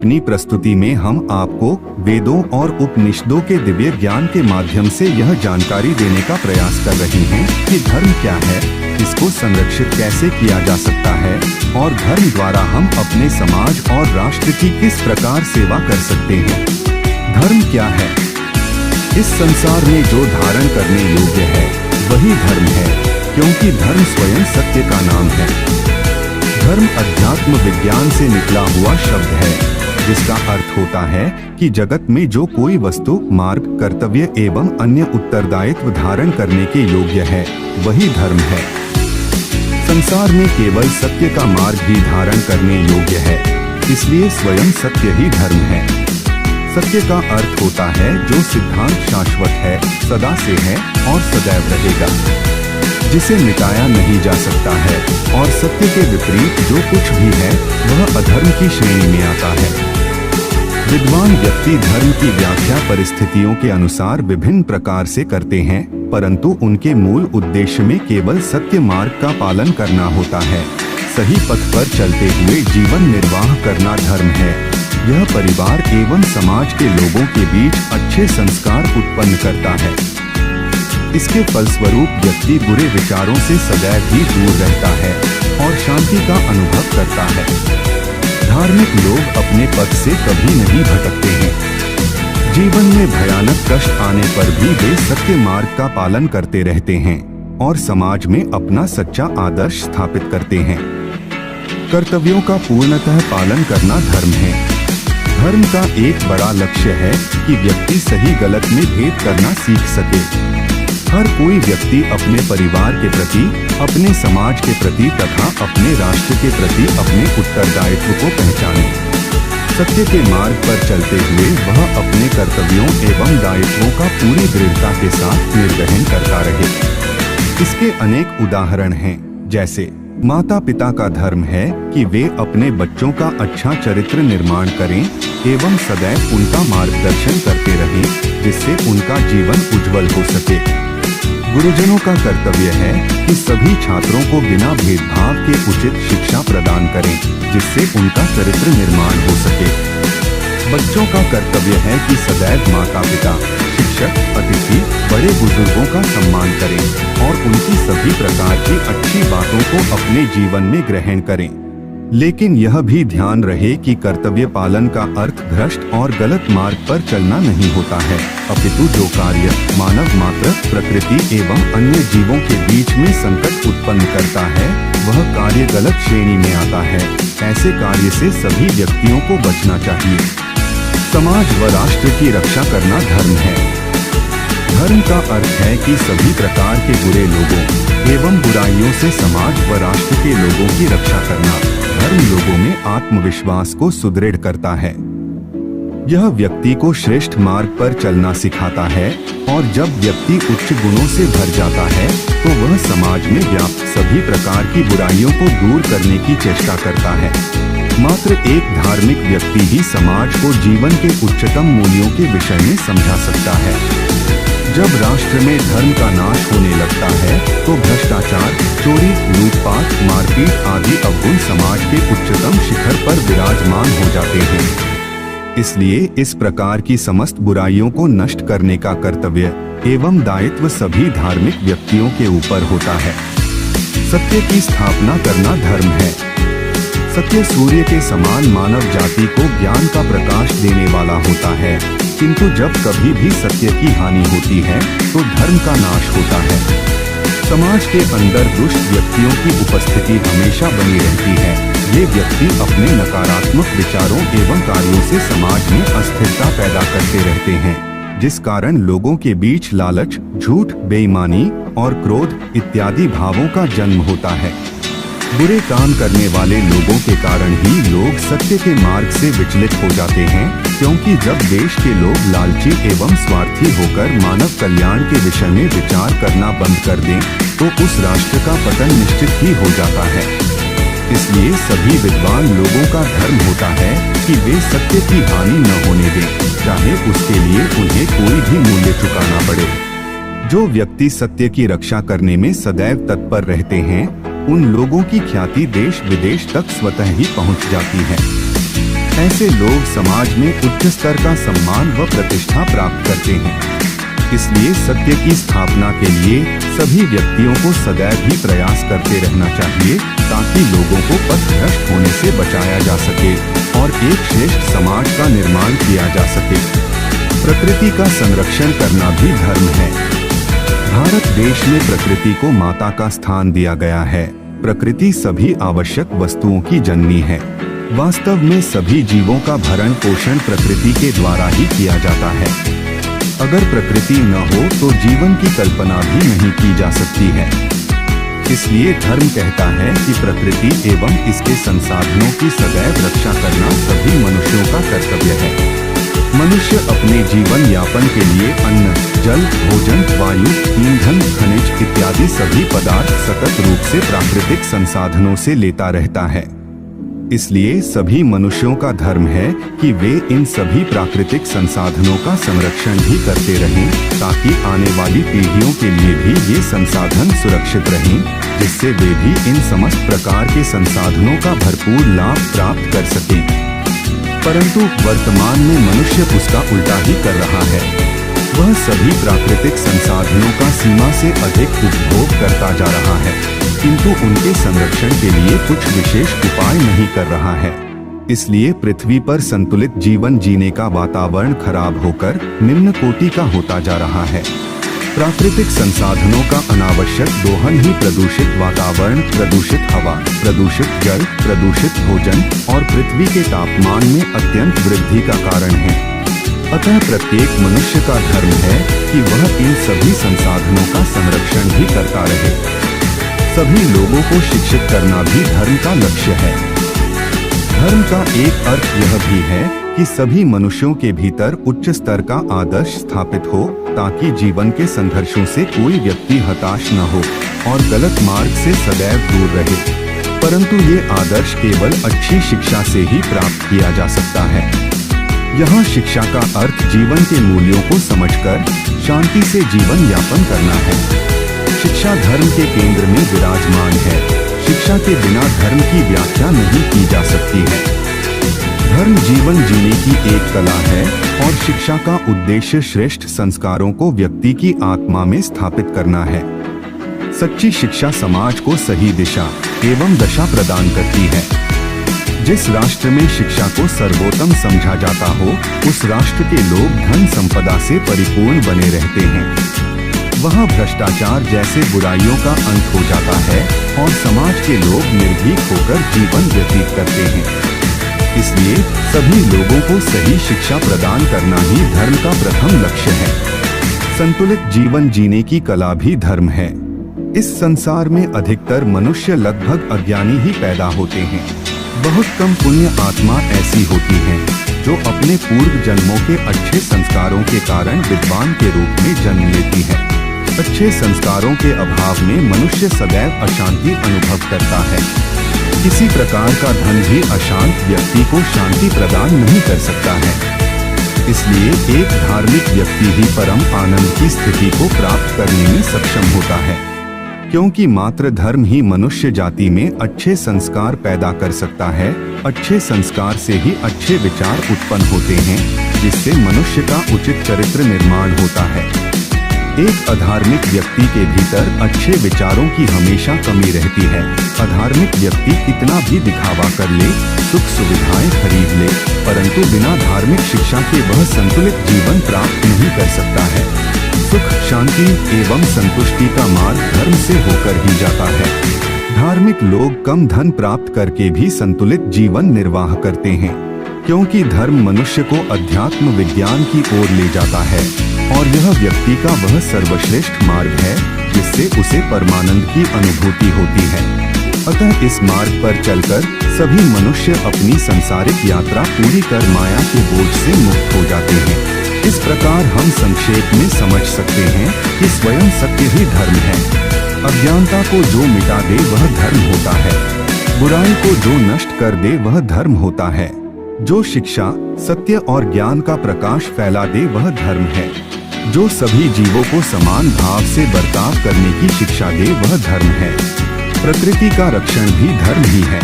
अपनी प्रस्तुति में हम आपको वेदों और उपनिषदों के दिव्य ज्ञान के माध्यम से यह जानकारी देने का प्रयास कर रहे हैं कि धर्म क्या है, इसको संरक्षित कैसे किया जा सकता है और धर्म द्वारा हम अपने समाज और राष्ट्र की किस प्रकार सेवा कर सकते हैं। धर्म क्या है? इस संसार में जो धारण करने योग्य है वही धर्म है, क्योंकि धर्म स्वयं सत्य का नाम है। धर्म अध्यात्म विज्ञान से निकला हुआ शब्द है, जिसका अर्थ होता है कि जगत में जो कोई वस्तु, मार्ग, कर्तव्य एवं अन्य उत्तरदायित्व धारण करने के योग्य है वही धर्म है। संसार में केवल सत्य का मार्ग ही धारण करने योग्य है, इसलिए स्वयं सत्य ही धर्म है। सत्य का अर्थ होता है जो सिद्धांत शाश्वत है, सदा से है और सदैव रहेगा, जिसे मिटाया नहीं जा सकता है, और सत्य के विपरीत जो कुछ भी है वह अधर्म की श्रेणी में आता है। विद्वान व्यक्ति धर्म की व्याख्या परिस्थितियों के अनुसार विभिन्न प्रकार से करते हैं, परंतु उनके मूल उद्देश्य में केवल सत्य मार्ग का पालन करना होता है। सही पथ पर चलते हुए जीवन निर्वाह करना धर्म है। यह परिवार एवं समाज के लोगों के बीच अच्छे संस्कार उत्पन्न करता है। इसके फलस्वरूप व्यक्ति बुरे विचारों से सदैव ही दूर रहता है और शांति का अनुभव करता है। धार्मिक लोग अपने पथ से कभी नहीं भटकते हैं। जीवन में भयानक कष्ट आने पर भी वे सत्य मार्ग का पालन करते रहते हैं और समाज में अपना सच्चा आदर्श स्थापित करते हैं। कर्तव्यों का पूर्णतः पालन करना धर्म है। धर्म का एक बड़ा लक्ष्य है कि व्यक्ति सही गलत में भेद करना सीख सके। हर कोई व्यक्ति अपने परिवार के प्रति, अपने समाज के प्रति तथा अपने राष्ट्र के प्रति अपने उत्तरदायित्व को पहचाने। सत्य के मार्ग पर चलते हुए वह अपने कर्तव्यों एवं दायित्वों का पूरी दृढ़ता के साथ निर्वहन करता रहे। इसके अनेक उदाहरण हैं, जैसे माता पिता का धर्म है कि वे अपने बच्चों का अच्छा चरित्र निर्माण करें एवं सदैव उनका मार्गदर्शन करते रहें, जिससे उनका जीवन उज्जवल हो सके। गुरुजनों का कर्तव्य है कि सभी छात्रों को बिना भेदभाव के उचित शिक्षा प्रदान करें, जिससे उनका चरित्र निर्माण हो सके। बच्चों का कर्तव्य है कि सदैव माता पिता, शिक्षक, अतिथि, बड़े बुजुर्गों का सम्मान करें और उनकी सभी प्रकार की अच्छी बातों को अपने जीवन में ग्रहण करें। लेकिन यह भी ध्यान रहे कि कर्तव्य पालन का अर्थ भ्रष्ट और गलत मार्ग पर चलना नहीं होता है, अपितु जो कार्य मानव मात्र, प्रकृति एवं अन्य जीवों के बीच में संकट उत्पन्न करता है वह कार्य गलत श्रेणी में आता है। ऐसे कार्य से सभी व्यक्तियों को बचना चाहिए। समाज व राष्ट्र की रक्षा करना धर्म है। धर्म का अर्थ है कि सभी प्रकार के बुरे लोगों एवं बुराइयों से समाज व राष्ट्र के लोगों की रक्षा करना। धर्म लोगों में आत्मविश्वास को सुदृढ़ करता है। यह व्यक्ति को श्रेष्ठ मार्ग पर चलना सिखाता है, और जब व्यक्ति उच्च गुणों से भर जाता है तो वह समाज में व्याप्त सभी प्रकार की बुराइयों को दूर करने की चेष्टा करता है। मात्र एक धार्मिक व्यक्ति ही समाज को जीवन के उच्चतम मूल्यों के विषय में समझा सकता है। जब राष्ट्र में धर्म का नाश होने लगता है तो भ्रष्टाचार, चोरी, लूटपाट, मारपीट आदि अवगुण समाज के उच्चतम शिखर पर विराजमान हो जाते हैं। इसलिए इस प्रकार की समस्त बुराइयों को नष्ट करने का कर्तव्य एवं दायित्व सभी धार्मिक व्यक्तियों के ऊपर होता है। सत्य की स्थापना करना धर्म है। सत्य सूर्य के समान मानव जाति को ज्ञान का प्रकाश देने वाला होता है, किंतु जब कभी भी सत्य की हानि होती है तो धर्म का नाश होता है। समाज के अंदर दुष्ट व्यक्तियों की उपस्थिति हमेशा बनी रहती है। ये व्यक्ति अपने नकारात्मक विचारों एवं कार्यों से समाज में अस्थिरता पैदा करते रहते हैं, जिस कारण लोगों के बीच लालच, झूठ, बेईमानी और क्रोध इत्यादि भावों का जन्म होता है। बुरे काम करने वाले लोगों के कारण ही लोग सत्य के मार्ग से विचलित हो जाते हैं, क्योंकि जब देश के लोग लालची एवं स्वार्थी होकर मानव कल्याण के विषय में विचार करना बंद कर दें तो उस राष्ट्र का पतन निश्चित ही हो जाता है। इसलिए सभी विद्वान लोगों का धर्म होता है कि वे सत्य की हानि न होने दें, चाहे उसके लिए उन्हें कोई भी मूल्य चुकाना पड़े। जो व्यक्ति सत्य की रक्षा करने में सदैव तत्पर रहते हैं, उन लोगों की ख्याति देश विदेश तक स्वतः ही पहुंच जाती है। ऐसे लोग समाज में उच्च स्तर का सम्मान व प्रतिष्ठा प्राप्त करते हैं। इसलिए सत्य की स्थापना के लिए सभी व्यक्तियों को सदैव ही प्रयास करते रहना चाहिए, ताकि लोगों को पथभ्रष्ट होने से बचाया जा सके और एक श्रेष्ठ समाज का निर्माण किया जा सके। प्रकृति का संरक्षण करना भी धर्म है। भारत देश में प्रकृति को माता का स्थान दिया गया है। प्रकृति सभी आवश्यक वस्तुओं की जननी है। वास्तव में सभी जीवों का भरण पोषण प्रकृति के द्वारा ही किया जाता है। अगर प्रकृति न हो तो जीवन की कल्पना भी नहीं की जा सकती है। इसलिए धर्म कहता है कि प्रकृति एवं इसके संसाधनों की सदैव रक्षा करना सभी मनुष्यों का कर्तव्य है। मनुष्य अपने जीवन यापन के लिए अन्न, जल, भोजन, वायु, ईंधन, खनिज इत्यादि सभी पदार्थ सतत रूप से प्राकृतिक संसाधनों से लेता रहता है। इसलिए सभी मनुष्यों का धर्म है कि वे इन सभी प्राकृतिक संसाधनों का संरक्षण भी करते रहें, ताकि आने वाली पीढ़ियों के लिए भी ये संसाधन सुरक्षित रहें, जिससे वे भी इन समस्त प्रकार के संसाधनों का भरपूर लाभ प्राप्त कर सकें। परंतु वर्तमान में मनुष्य उसका उल्टा ही कर रहा है। वह सभी प्राकृतिक संसाधनों का सीमा से अधिक उपभोग करता जा रहा है, किंतु उनके संरक्षण के लिए कुछ विशेष उपाय नहीं कर रहा है। इसलिए पृथ्वी पर संतुलित जीवन जीने का वातावरण खराब होकर निम्न कोटि का होता जा रहा है। प्राकृतिक संसाधनों का अनावश्यक दोहन ही प्रदूषित वातावरण, प्रदूषित हवा, प्रदूषित जल, प्रदूषित भोजन और पृथ्वी के तापमान में अत्यंत वृद्धि का कारण है। अतः प्रत्येक मनुष्य का धर्म है कि वह इन सभी संसाधनों का संरक्षण भी करता रहे। सभी लोगों को शिक्षित करना भी धर्म का लक्ष्य है। धर्म का एक अर्थ यह भी है कि सभी मनुष्यों के भीतर उच्च स्तर का आदर्श स्थापित हो, ताकि जीवन के संघर्षों से कोई व्यक्ति हताश न हो और गलत मार्ग से सदैव दूर रहे। परंतु ये आदर्श केवल अच्छी शिक्षा से ही प्राप्त किया जा सकता है। यहाँ शिक्षा का अर्थ जीवन के मूल्यों को समझकर शांति से जीवन यापन करना है। शिक्षा धर्म के केंद्र में विराजमान है। शिक्षा के बिना धर्म की व्याख्या नहीं की जा सकती है। धर्म जीवन जीने की एक कला है और शिक्षा का उद्देश्य श्रेष्ठ संस्कारों को व्यक्ति की आत्मा में स्थापित करना है। सच्ची शिक्षा समाज को सही दिशा एवं दशा प्रदान करती है। जिस राष्ट्र में शिक्षा को सर्वोत्तम समझा जाता हो, उस राष्ट्र के लोग धन संपदा से परिपूर्ण बने रहते हैं। वहाँ भ्रष्टाचार जैसे बुराइयों का अंत हो जाता है और समाज के लोग निर्भीक होकर जीवन व्यतीत करते हैं। इसलिए सभी लोगों को सही शिक्षा प्रदान करना ही धर्म का प्रथम लक्ष्य है। संतुलित जीवन जीने की कला भी धर्म है। इस संसार में अधिकतर मनुष्य लगभग अज्ञानी ही पैदा होते हैं। बहुत कम पुण्य आत्मा ऐसी होती हैं जो अपने पूर्व जन्मों के अच्छे संस्कारों के कारण विद्वान के रूप में जन्म लेती है। अच्छे संस्कारों के अभाव में मनुष्य सदैव अशांति अनुभव करता है। किसी प्रकार का धन भी अशांत व्यक्ति को शांति प्रदान नहीं कर सकता है। इसलिए एक धार्मिक व्यक्ति ही परम आनंद की स्थिति को प्राप्त करने में सक्षम होता है, क्योंकि मात्र धर्म ही मनुष्य जाति में अच्छे संस्कार पैदा कर सकता है। अच्छे संस्कार से ही अच्छे विचार उत्पन्न होते हैं, जिससे मनुष्य का उचित चरित्र निर्माण होता है। एक अधार्मिक व्यक्ति के भीतर अच्छे विचारों की हमेशा कमी रहती है। अधार्मिक व्यक्ति कितना भी दिखावा कर ले, सुख सुविधाएं खरीद ले, परंतु बिना धार्मिक शिक्षा के वह संतुलित जीवन प्राप्त नहीं कर सकता है। सुख, शांति एवं संतुष्टि का मार्ग धर्म से होकर ही जाता है। धार्मिक लोग कम धन प्राप्त करके भी संतुलित जीवन निर्वाह करते हैं, क्योंकि धर्म मनुष्य को अध्यात्म विज्ञान की ओर ले जाता है और यह व्यक्ति का वह सर्वश्रेष्ठ मार्ग है जिससे उसे परमानंद की अनुभूति होती है। अतः इस मार्ग पर चलकर सभी मनुष्य अपनी सांसारिक यात्रा पूरी कर माया के बोझ से मुक्त हो जाते हैं। इस प्रकार हम संक्षेप में समझ सकते हैं कि स्वयं सत्य ही धर्म है। अज्ञानता को जो मिटा दे वह धर्म होता है। बुराई को जो नष्ट कर दे वह धर्म होता है। जो शिक्षा, सत्य और ज्ञान का प्रकाश फैला दे वह धर्म है। जो सभी जीवों को समान भाव से बर्ताव करने की शिक्षा दे वह धर्म है। प्रकृति का रक्षण भी धर्म ही है।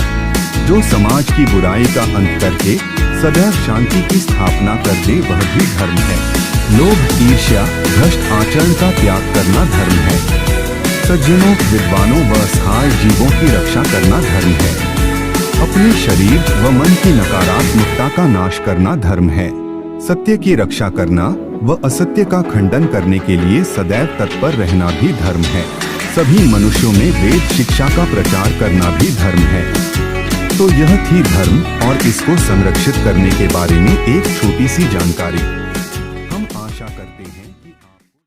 जो समाज की बुराई का अंत करके सदैव शांति की स्थापना कर दे वह भी धर्म है। लोभ, ईर्ष्या, भ्रष्ट आचरण का त्याग करना धर्म है। सज्जनों, विद्वानों व असहाय जीवों की रक्षा करना धर्म है। अपने शरीर व मन की नकारात्मकता का नाश करना धर्म है। सत्य की रक्षा करना व असत्य का खंडन करने के लिए सदैव तत्पर रहना भी धर्म है। सभी मनुष्यों में वेद शिक्षा का प्रचार करना भी धर्म है। तो यह थी धर्म और इसको संरक्षित करने के बारे में एक छोटी सी जानकारी।